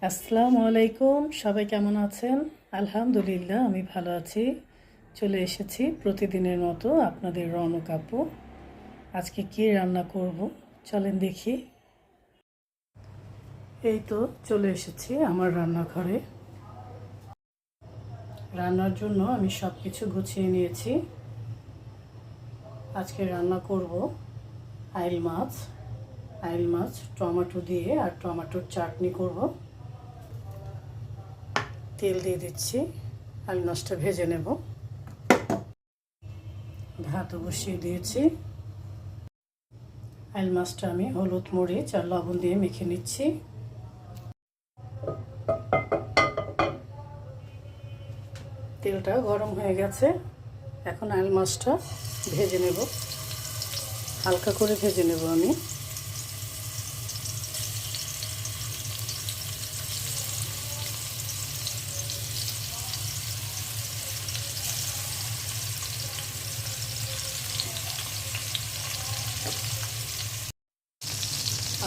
আসসালামু আলাইকুম, সবাই কেমন আছেন? আলহামদুলিল্লাহ, আমি ভালো আছি। চলে এসেছি প্রতিদিনের মতো আপনাদের রৌনক আপু। আজকে কি রান্না করব চলেন দেখি। এই তো চলে এসেছি আমার রান্নাঘরে। রান্নার জন্য আমি সব কিছু গুছিয়ে নিয়েছি। আজকে রান্না করব আইল মাছ টমেটো দিয়ে আর টমেটোর চাটনি করব। তেল দিয়ে দিচ্ছি, আইল মাছটা ভেজে নেব। ভাতও বসিয়ে দিয়েছি। আইল মাছটা আমি হলুদ মরিচ আর লবণ দিয়ে মেখে নিচ্ছি। তেলটা গরম হয়ে গেছে, এখন আইল মাছটা ভেজে নেব। হালকা করে ভেজে নেব আমি।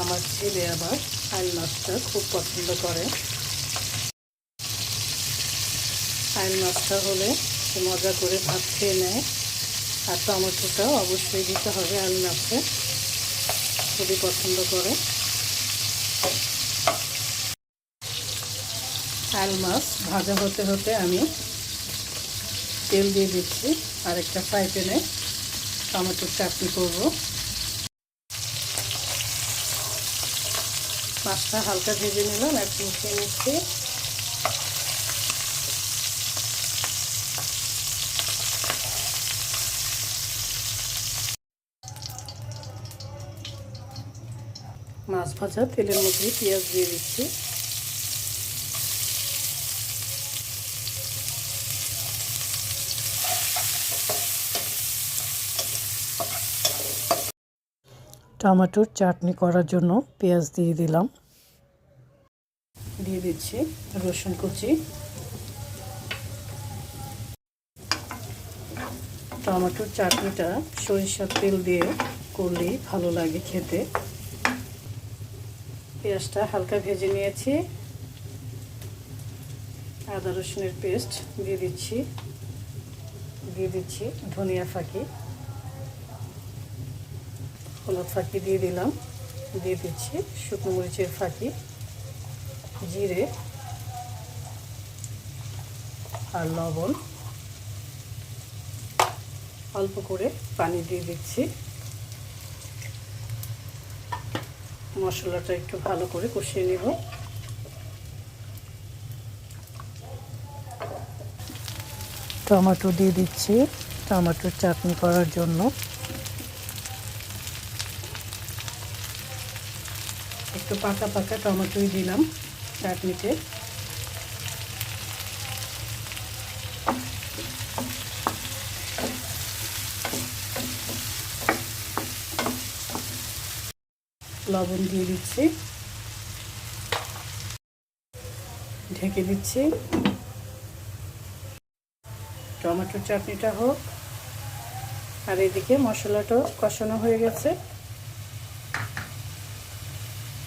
আমার ছেলে আবার আইল মাছটা খুব পছন্দ করে। আইল মাছটা হলে মজা করে ভাত খেয়ে নেয়। আর টমেটোটাও অবশ্যই দিতে হবে আইল মাছে, খুবই পছন্দ করে। আইল মাছ ভাজা হতে হতে আমি তেল দিয়ে দিচ্ছি আর একটা ফ্রাই প্যানে টমেটোর চাটনি করব। মাছটা হালকা ভেজে নিলাম, একটু মিশিয়ে নিচ্ছি। মাছ ভাজা তেলের মধ্যে পেঁয়াজ দিয়ে দিচ্ছি। টমেটোর চাটনি করার জন্য পেঁয়াজ দিয়ে দিলাম। দিয়ে দিচ্ছি রসুন কুচি। টমেটোর চাটনিটা সরিষার তেল দিয়ে করলেই ভালো লাগে খেতে। পেঁয়াজটা হালকা ভেজে নিয়েছি। আদা রসুনের পেস্ট দিয়ে দিচ্ছি ধনিয়া ফাঁকি, হলুদ ফাঁকি দিয়ে দিলাম। দিয়ে দিচ্ছি শুকনো মরিচের ফাঁকি, জিরে আর লবণ। অল্প করে পানি দিয়ে দিচ্ছি। মশলাটা একটু ভালো করে কষিয়ে নেব। টমেটো দিয়ে দিচ্ছি টমেটোর চাটনি করার জন্য। একটু পাকা পাকা টমেটোই দিলাম চাটনিতে। লবণ দিয়ে দিচ্ছি, ঢেকে দিচ্ছি। টমেটোর চাটনিটা হোক, আর এদিকে মশলাটাও কষানো হয়ে গেছে।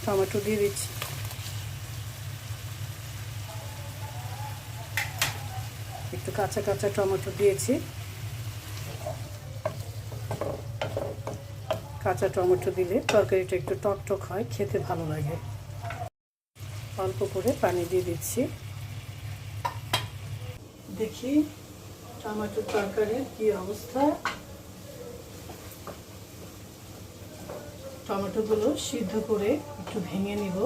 টমেটো দিয়ে দিচ্ছি। একটু কাঁচা কাঁচা টমেটো দিয়েছি। কাঁচা টমেটো দিলে তরকারিটা একটু টকটক হয়, খেতে ভালো লাগে। অল্প করে পানি দিয়ে দিচ্ছি। দেখি টমেটোর তরকারির কি অবস্থা। টমেটোগুলো সিদ্ধ করে একটু ভেঙে নিব।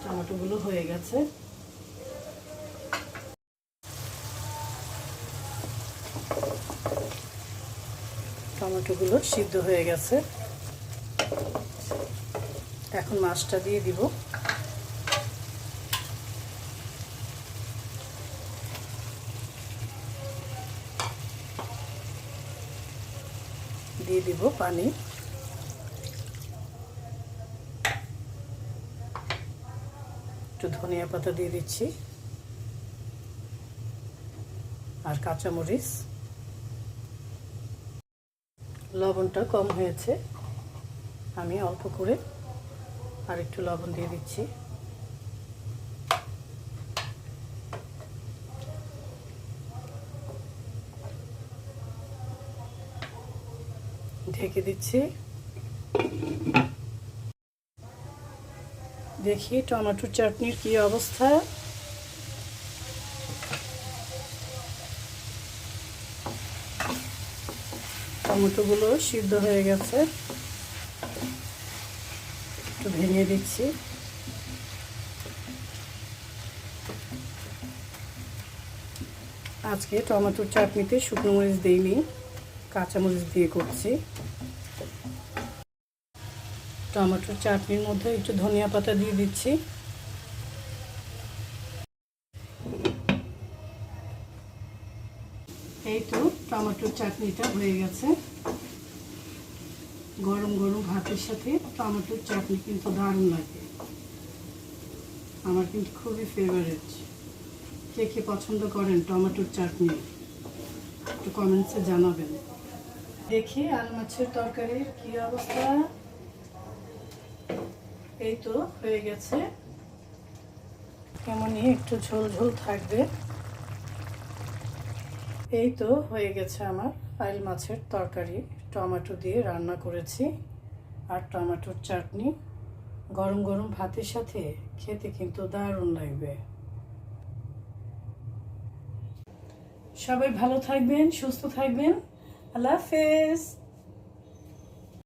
টমেটোগুলো হয়ে গেছে। টমেটোগুলো সিদ্ধ হয়ে গেছে। এখন মাছটা দিয়ে দিব। দিয়ে দিব পানি। একটু ধনিয়া পাতা দিয়ে দিচ্ছি আর কাঁচামরিচ। লবণটা কম হয়েছে, আমি অল্প করে আর একটু লবণ দিয়ে দিচ্ছি। ঢেকে দিচ্ছি। দেখি টমেটোর চাটনির কি অবস্থা। টমেটোগুলো সিদ্ধ হয়ে গেছে, একটু ভেঙে দিচ্ছি। আজকে টমেটোর চাটনিতে শুকনো মরিচ দিইনি, কাঁচামরিচ দিয়ে করছি। টমেটোর চাটনির মধ্যে একটু ধনিয়া পাতা দিয়ে দিচ্ছি। এই তো টমেটোর চাটনিটা হয়ে গেছে। গরম গরম ভাতের সাথে টমেটোর চাটনি কিন্তু দারুণ লাগে। আমার কিন্তু খুবই ফেভারিট। কে কে পছন্দ করেন টমেটোর চাটনি, একটু কমেন্টসে জানাবেন। দেখি আল মাছের তরকারির কি অবস্থা। এই তো হয়ে গেছে, কেমনই একটু ঝোল ঝোল থাকবে। এই তো হয়ে গেছে আমার আইল মাছের তরকারি, টমেটো দিয়ে রান্না করেছি আর টমেটোর চাটনি। গরম গরম ভাতের সাথে খেতে কিন্তু দারুণ লাগবে। সবাই ভালো থাকবেন, সুস্থ থাকবেন। আল্লাহ হাফেজ।